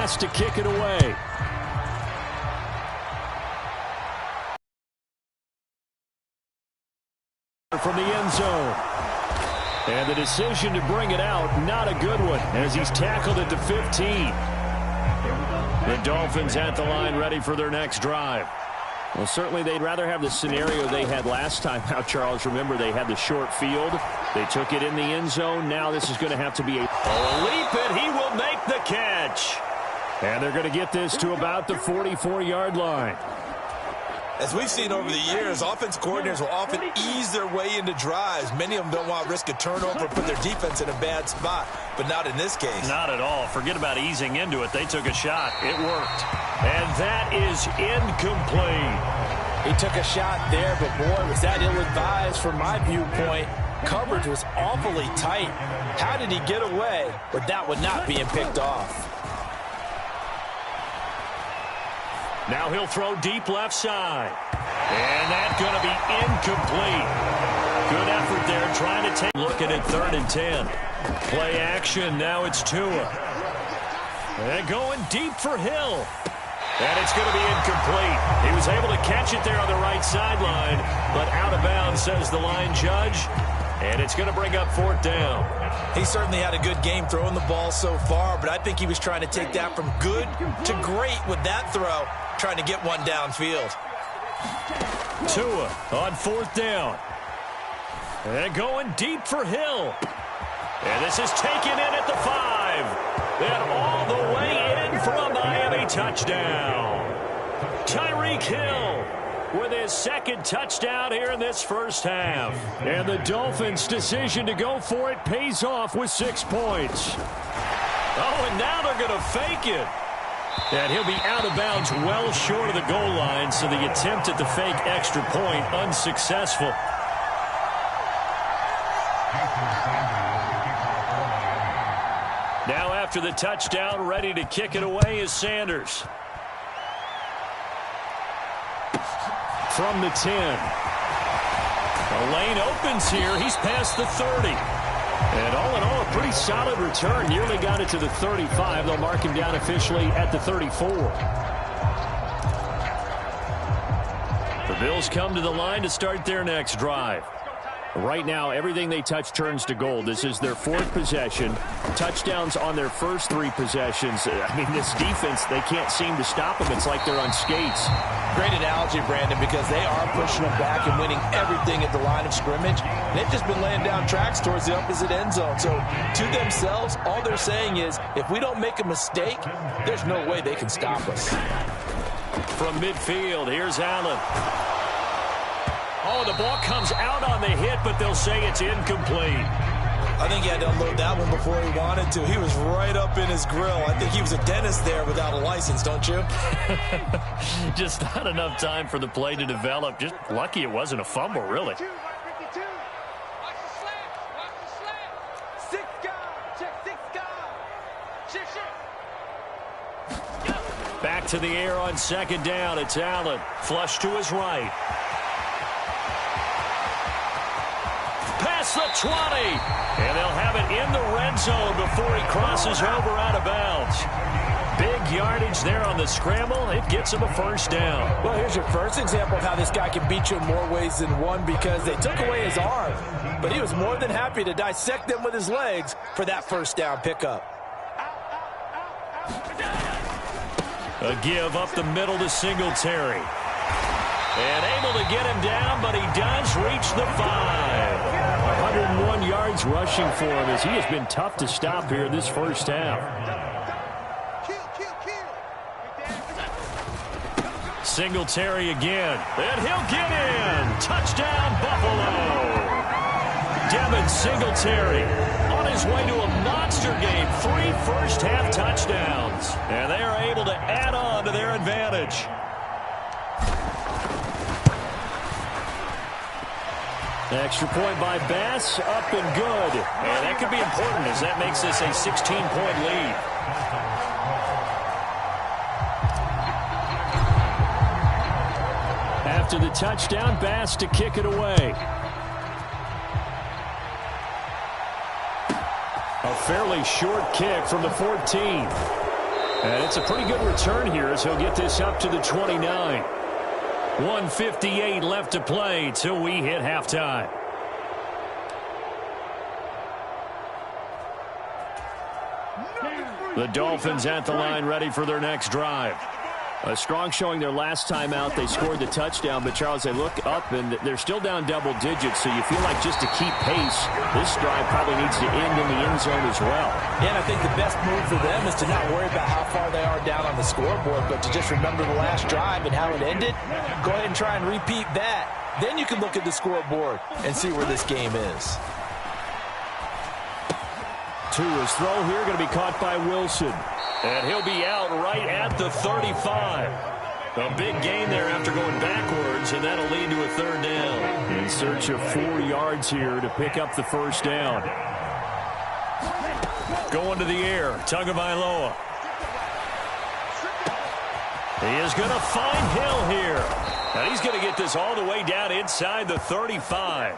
Bass to kick it away. From the end zone. And the decision to bring it out, not a good one, as he's tackled at the 15. The Dolphins at the line, ready for their next drive. Well, certainly they'd rather have the scenario they had last time out, Charles. Remember, they had the short field. They took it in the end zone. Now this is going to have to be a leap, and he will make the catch. And they're going to get this to about the 44-yard line. As we've seen over the years, offense coordinators will often ease their way into drives. Many of them don't want to risk a turnover or put their defense in a bad spot, but not in this case. Not at all. Forget about easing into it. They took a shot. It worked. And that is incomplete. He took a shot there, but boy, was that ill-advised from my viewpoint. Coverage was awfully tight. How did he get away with that one not being picked off? Now he'll throw deep left side. And that's going to be incomplete. Good effort there trying to take. Looking at 3rd and 10. Play action. Now it's Tua. And going deep for Hill. And it's going to be incomplete. He was able to catch it there on the right sideline, but out of bounds, says the line judge. And it's going to bring up 4th down. He certainly had a good game throwing the ball so far, but I think he was trying to take that from good to great with that throw, trying to get one downfield. Tua on 4th down. And going deep for Hill. And this is taken in at the 5. And all the way in for a Miami touchdown. Tyreek Hill with his 2nd touchdown here in this first half. And the Dolphins' decision to go for it pays off with 6 points. Oh, and now they're going to fake it. And he'll be out of bounds well short of the goal line, so the attempt at the fake extra point unsuccessful. Now after the touchdown, ready to kick it away is Sanders. From the 10. The lane opens here. He's past the 30. And all in all, a pretty solid return. Nearly got it to the 35. They'll mark him down officially at the 34. The Bills come to the line to start their next drive. Right now, everything they touch turns to gold. This is their 4th possession. Touchdowns on their first 3 possessions. I mean, this defense, they can't seem to stop them. It's like they're on skates. Great analogy, Brandon, because they are pushing them back and winning everything at the line of scrimmage. They've just been laying down tracks towards the opposite end zone. So to themselves, all they're saying is, if we don't make a mistake, there's no way they can stop us. From midfield, here's Allen. Oh, the ball comes out on the hit, but they'll say it's incomplete. I think he had to unload that one before he wanted to. He was right up in his grill. I think he was a dentist there without a license, don't you? Just not enough time for the play to develop. Just lucky it wasn't a fumble, really. Back to the air on 2nd down. It's Allen. Flush to his right. Past the 20. And they'll have it in the red zone before he crosses over out of bounds. Big yardage there on the scramble. It gets him a 1st down. Well, here's your first example of how this guy can beat you in more ways than one, because they took away his arm. But he was more than happy to dissect them with his legs for that 1st down pickup. A give up the middle to Singletary. And able to get him down, but he does reach the 5. 101 yards rushing for him, as he has been tough to stop here this first half. Singletary again, and he'll get in. Touchdown, Buffalo. Devin Singletary on his way to a monster game. 3 first-half touchdowns, and they are able to add on to their advantage. Extra point by Bass, up and good. And that could be important, as that makes this a 16-point lead. After the touchdown, Bass to kick it away. A fairly short kick from the 14. And it's a pretty good return here as he'll get this up to the 29. 1:58 left to play till we hit halftime. The Dolphins at the line ready for their next drive. A strong showing their last time out. They scored the touchdown, but, Charles, they look up, and they're still down double digits, so you feel like just to keep pace, this drive probably needs to end in the end zone as well. Yeah, and I think the best move for them is to not worry about how far they are down on the scoreboard, but to just remember the last drive and how it ended. Go ahead and try and repeat that. Then you can look at the scoreboard and see where this game is. Tua's throw here going to be caught by Wilson. And he'll be out right at the 35. A big gain there after going backwards, and that'll lead to a third down. In search of 4 yards here to pick up the first down. Going to the air, Tagovailoa. He is going to find Hill here. And he's going to get this all the way down inside the 35.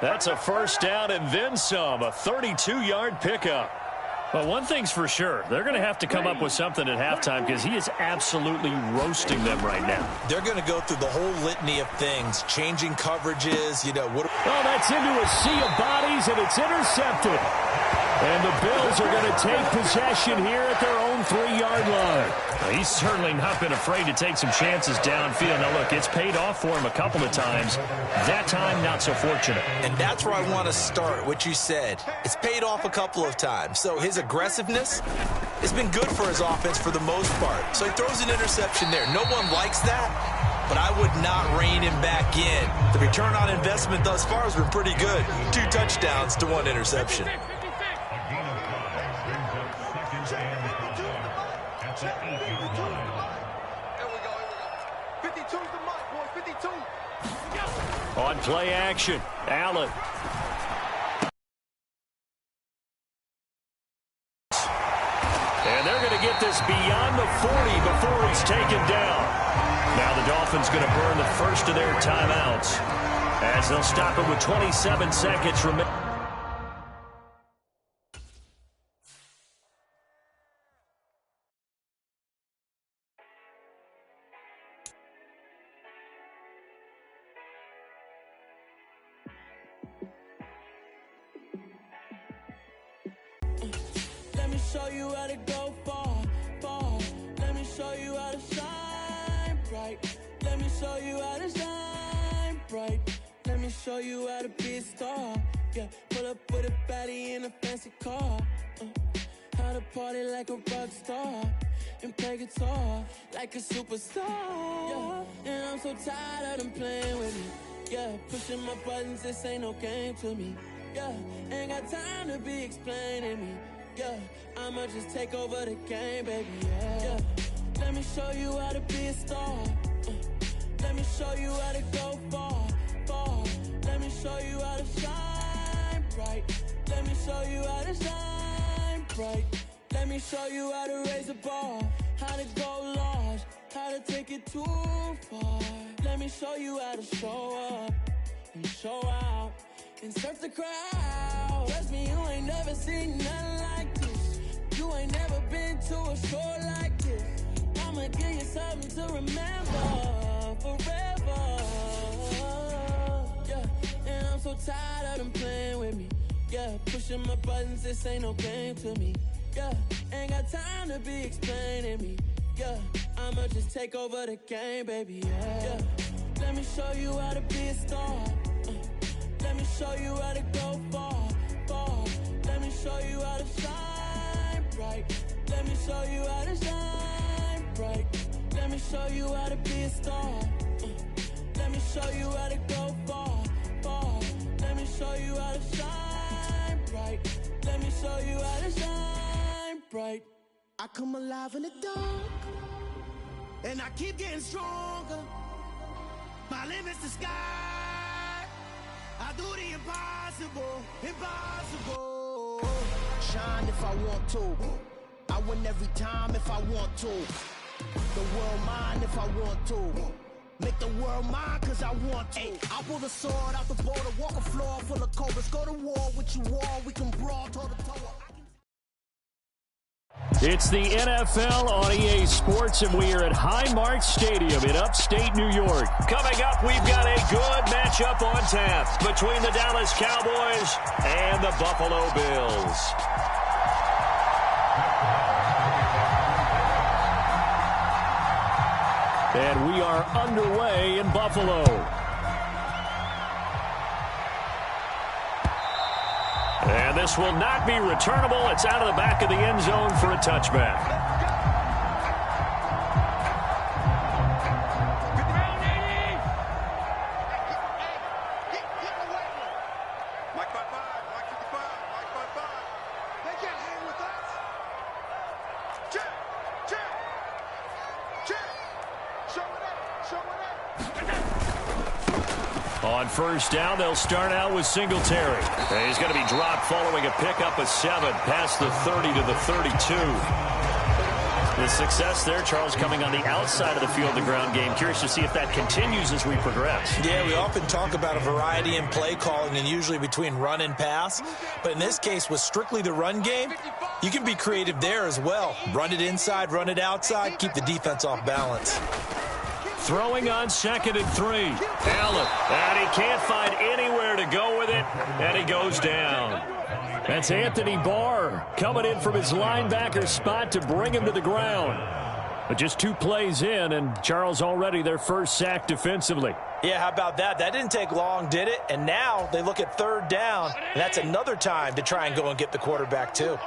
That's a first down and then some, a 32-yard pickup. Well, one thing's for sure. They're going to have to come up with something at halftime because he is absolutely roasting them right now. They're going to go through the whole litany of things, changing coverages, Oh, that's into a sea of bodies, and it's intercepted. And the Bills are going to take possession here at their own 3-yard line. Well, he's certainly not been afraid to take some chances downfield. Now, look, it's paid off for him a couple of times. That time, not so fortunate. And that's where I want to start, what you said. It's paid off a couple of times. So his aggressiveness has been good for his offense for the most part. So he throws an interception there. No one likes that, but I would not rein him back in. The return on investment thus far has been pretty good. 2 touchdowns to 1 interception. On play action, Allen. And they're going to get this beyond the 40 before he's taken down. Now the Dolphins going to burn the first of their timeouts as they'll stop it with 27 seconds remaining. Show you how to go far, far. Let me show you how to shine bright. Let me show you how to shine bright. Let me show you how to be a star. Yeah, pull up with a baddie in a fancy car. How to party like a rock star and play guitar like a superstar. Yeah, and I'm so tired of them playing with me. Yeah, pushing my buttons, this ain't no game to me. Yeah, ain't got time to be explaining me. Yeah, I'ma just take over the game, baby, yeah. Let me show you how to be a star. Let me show you how to go far, far. Let me show you how to shine bright. Let me show you how to shine bright. Let me show you how to raise a bar, how to go large, how to take it too far. Let me show you how to show up and show out and surf the crowd. Trust me, you ain't never seen nothing like this. You ain't never been to a show like this. I'ma give you something to remember forever. Yeah, and I'm so tired of them playing with me. Yeah, pushing my buttons, this ain't no game to me. Yeah, ain't got time to be explaining me. Yeah, I'ma just take over the game, baby, yeah. Let me show you how to be a star. Let me show you how to go far, far. Let me show you how to shine bright. Let me show you how to shine bright. Let me show you how to be a star. Let me show you how to go far, far. Let me show you how to shine bright. Let me show you how to shine bright. I come alive in the dark, and I keep getting stronger. My limit's the sky. I do the impossible, impossible. Shine if I want to. I win every time if I want to. The world mine if I want to. Make the world mine cause I want to. Ay, I'll pull the sword out the border, walk a floor full of cobras. Go to war with you all, we can brawl toe to toe. It's the NFL on EA Sports, and we are at Highmark Stadium in upstate New York. Coming up, we've got a good matchup on tap between the Dallas Cowboys and the Buffalo Bills. And we are underway in Buffalo. And this will not be returnable. It's out of the back of the end zone for a touchback. On first down, they'll start out with Singletary. And he's going to be dropped following a pickup of 7 past the 30 to the 32. The success there, Charles, coming on the outside of the field, the ground game. Curious to see if that continues as we progress. Yeah, we often talk about a variety in play calling and usually between run and pass. But in this case, with strictly the run game, you can be creative there as well. Run it inside, run it outside, keep the defense off balance. Throwing on 2nd and 3. Allen, and he can't find anywhere to go with it, and he goes down. That's Anthony Barr coming in from his linebacker spot to bring him to the ground. But just 2 plays in, and Charles already their first sack defensively. Yeah, how about that? That didn't take long, did it? And now they look at 3rd down, and that's another time to try and go and get the quarterback too.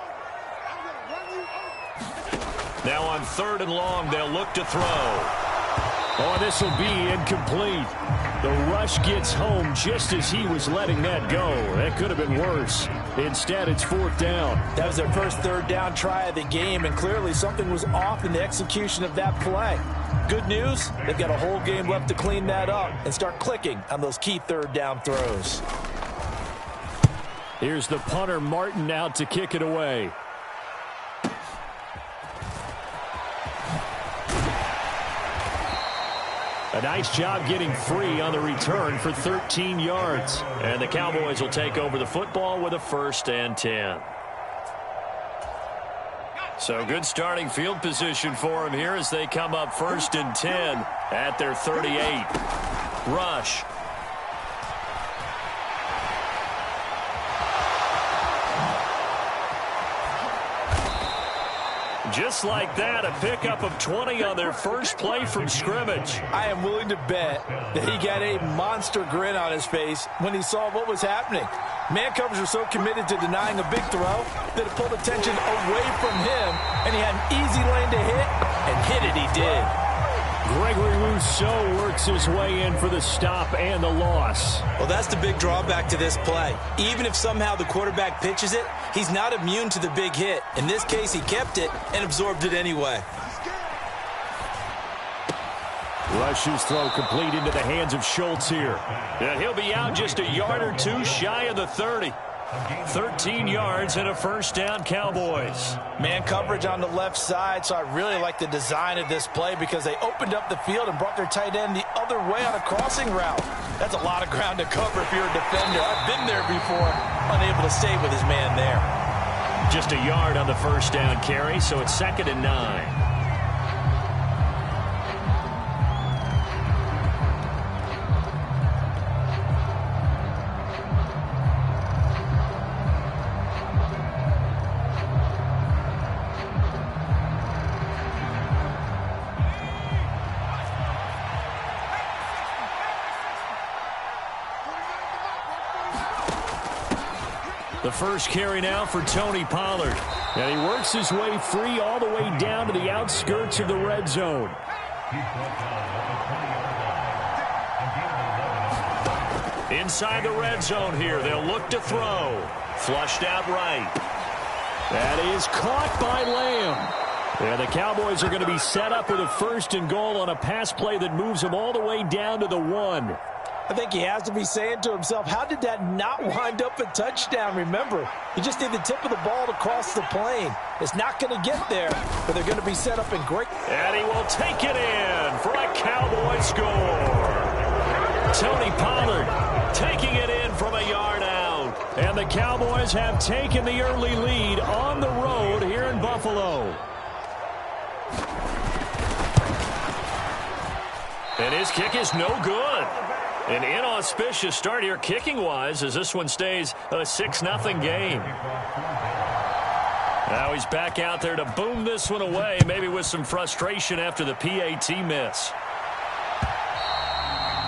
Now on 3rd and long, they'll look to throw. Oh, this will be incomplete. The rush gets home just as he was letting that go. That could have been worse. Instead, it's 4th down. That was their first 3rd down try of the game, and clearly something was off in the execution of that play. Good news, they've got a whole game left to clean that up and start clicking on those key 3rd down throws. Here's the punter, Martin, out to kick it away. A nice job getting free on the return for 13 yards. And the Cowboys will take over the football with a 1st and 10. So good starting field position for them here as they come up 1st and 10 at their 38. Rush. Just like that, a pickup of 20 on their first play from scrimmage. I am willing to bet that he got a monster grin on his face when he saw what was happening. Man coverage were so committed to denying a big throw that it pulled attention away from him, and he had an easy lane to hit, and hit it he did. Gregory Rousseau works his way in for the stop and the loss. Well, that's the big drawback to this play. Even if somehow the quarterback pitches it, he's not immune to the big hit. In this case, he kept it and absorbed it anyway. Rush's throw complete into the hands of Schultz here. And he'll be out just a yard or 2 shy of the 30. 13 yards and a 1st down, Cowboys. Man coverage on the left side, so I really like the design of this play because they opened up the field and brought their tight end the other way on a crossing route. That's a lot of ground to cover if you're a defender. I've been there before, unable to stay with his man there. Just a yard on the 1st down carry, so it's 2nd and 9. The first carry now for Tony Pollard. And he works his way free all the way down to the outskirts of the red zone. Inside the red zone here, they'll look to throw. Flushed out right. That is caught by Lamb. And the Cowboys are going to be set up with a 1st and goal on a pass play that moves them all the way down to the 1. I think he has to be saying to himself, how did that not wind up a touchdown? Remember, you just need the tip of the ball to cross the plane. It's not going to get there, but they're going to be set up in great. And he will take it in for a Cowboy score. Tony Pollard taking it in from a yard out. And the Cowboys have taken the early lead on the road here in Buffalo. Buffalo. And his kick is no good. An inauspicious start here kicking-wise as this one stays a 6-0 game. Now he's back out there to boom this one away, maybe with some frustration after the PAT miss.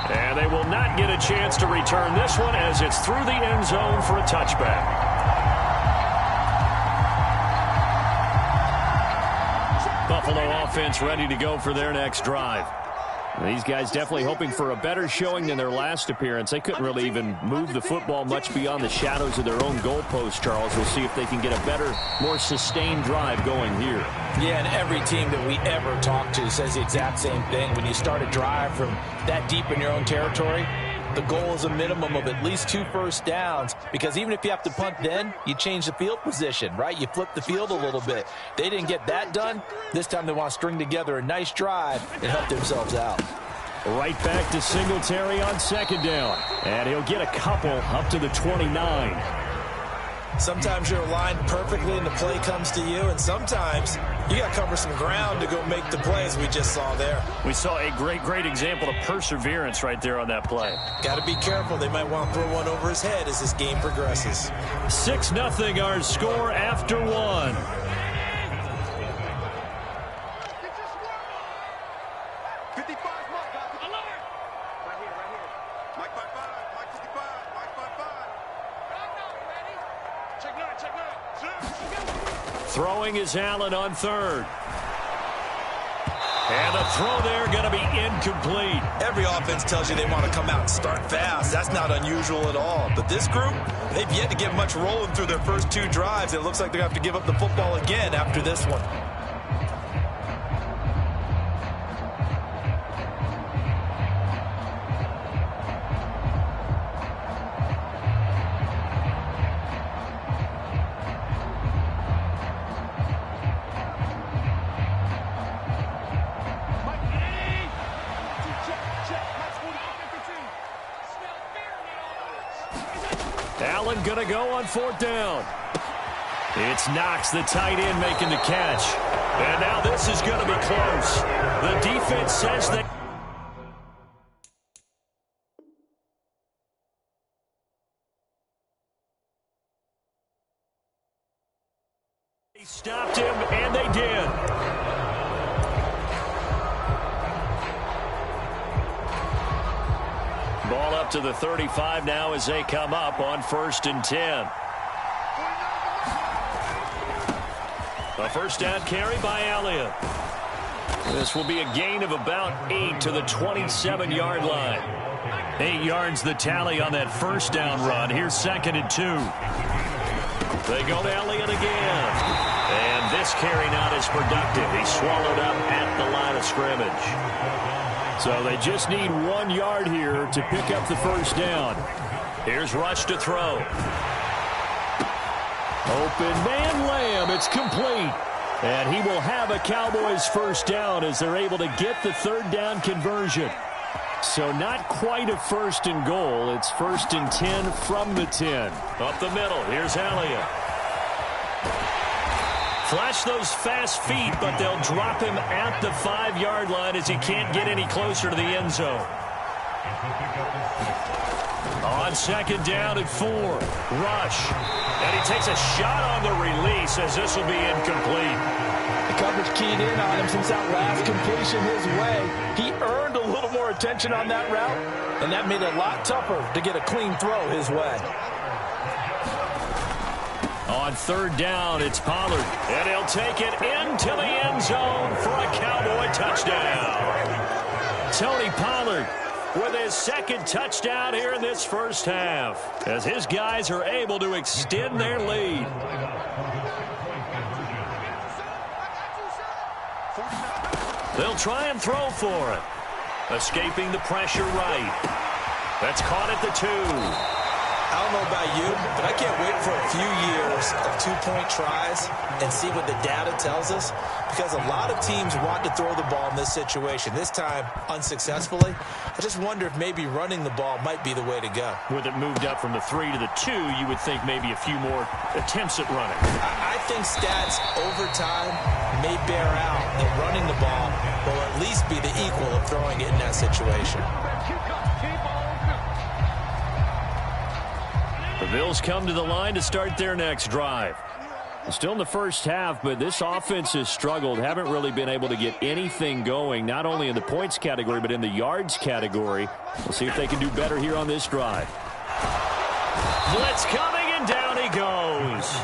And they will not get a chance to return this one as it's through the end zone for a touchback. Buffalo offense ready to go for their next drive. These guys definitely hoping for a better showing than their last appearance. They couldn't really even move the football much beyond the shadows of their own goalpost, Charles. We'll see if they can get a better, more sustained drive going here. Yeah, and every team that we ever talk to says the exact same thing. When you start a drive from that deep in your own territory, the goal is a minimum of at least 2 first downs, because even if you have to punt then, you change the field position, right? You flip the field a little bit. They didn't get that done. This time they want to string together a nice drive and help themselves out. Right back to Singletary on second down. And he'll get a couple up to the 29. Sometimes you're aligned perfectly and the play comes to you, and sometimes you got to cover some ground to go make the plays we just saw there. We saw a great example of perseverance right there on that play. Got to be careful. They might want to throw one over his head as this game progresses. 6-0 our score after one. Throwing is Allen on third. And the throw there going to be incomplete. Every offense tells you they want to come out and start fast. That's not unusual at all. But this group, they've yet to get much rolling through their first 2 drives. It looks like they're going to have to give up the football again after this one. Allen going to go on 4th down. It's Knox, the tight end, making the catch. And now this is going to be close. The defense says that they stopped him, and they did. Ball up to the 35 now as they come up on 1st and 10. A first down carry by Elliott. This will be a gain of about 8 to the 27-yard line. 8 yards the tally on that first down run. Here's 2nd and 2. They go to Elliott again. And this carry not as productive. He's swallowed up at the line of scrimmage. So they just need 1 yard here to pick up the first down. Here's Rush to throw. Open man Lamb. It's complete. And he will have a Cowboys first down as they're able to get the 3rd down conversion. So not quite a 1st and goal. It's 1st and 10 from the 10. Up the middle. Here's Elliott. Flash those fast feet, but they'll drop him at the 5-yard line as he can't get any closer to the end zone. On 2nd down at 4. Rush. And he takes a shot on the release as this will be incomplete. The coverage keyed in on him since that last completion his way. He earned a little more attention on that route, and that made it a lot tougher to get a clean throw his way. On 3rd down, it's Pollard. And he'll take it into the end zone for a Cowboy touchdown. Tony Pollard with his 2nd touchdown here in this first half, as his guys are able to extend their lead. They'll try and throw for it. Escaping the pressure right. That's caught at the 2. I don't know about you, but I can't wait for a few years of 2-point tries and see what the data tells us, because a lot of teams want to throw the ball in this situation. This time, unsuccessfully. I just wonder if maybe running the ball might be the way to go. With it moved up from the 3 to the 2, you would think maybe a few more attempts at running. I think stats over time may bear out that running the ball will at least be the equal of throwing it in that situation. The Bills come to the line to start their next drive. Still in the first half, but this offense has struggled. Haven't really been able to get anything going, not only in the points category, but in the yards category. We'll see if they can do better here on this drive. Blitz coming, and down he goes.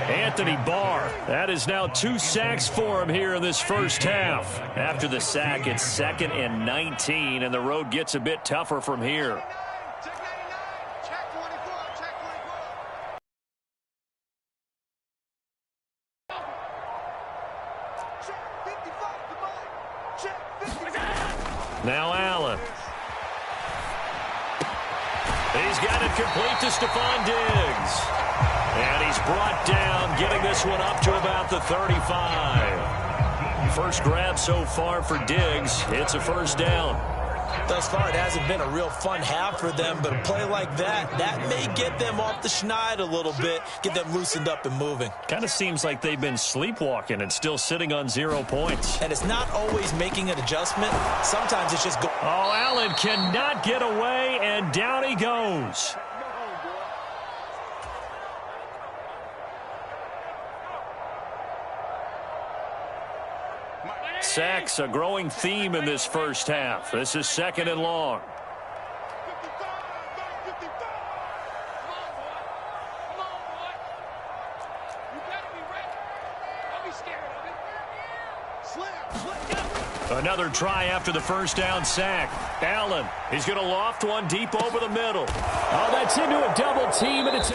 Anthony Barr. That is now 2 sacks for him here in this first half. After the sack, it's 2nd and 19, and the road gets a bit tougher from here. Now Allen. He's got it complete to Stephon Diggs. And he's brought down, getting this one up to about the 35. First grab so far for Diggs. It's a first down. Thus far, it hasn't been a real fun half for them, but a play like that may get them off the schneid a little bit, get them loosened up and moving. Kind of seems like they've been sleepwalking and still sitting on 0 points. And it's not always making an adjustment. Sometimes it's just Oh, Allen cannot get away, and down he goes. Sacks, a growing theme in this first half. This is 2nd and long. Another try after the first down sack. Allen, he's going to loft one deep over the middle. Oh, that's into a double team, and it's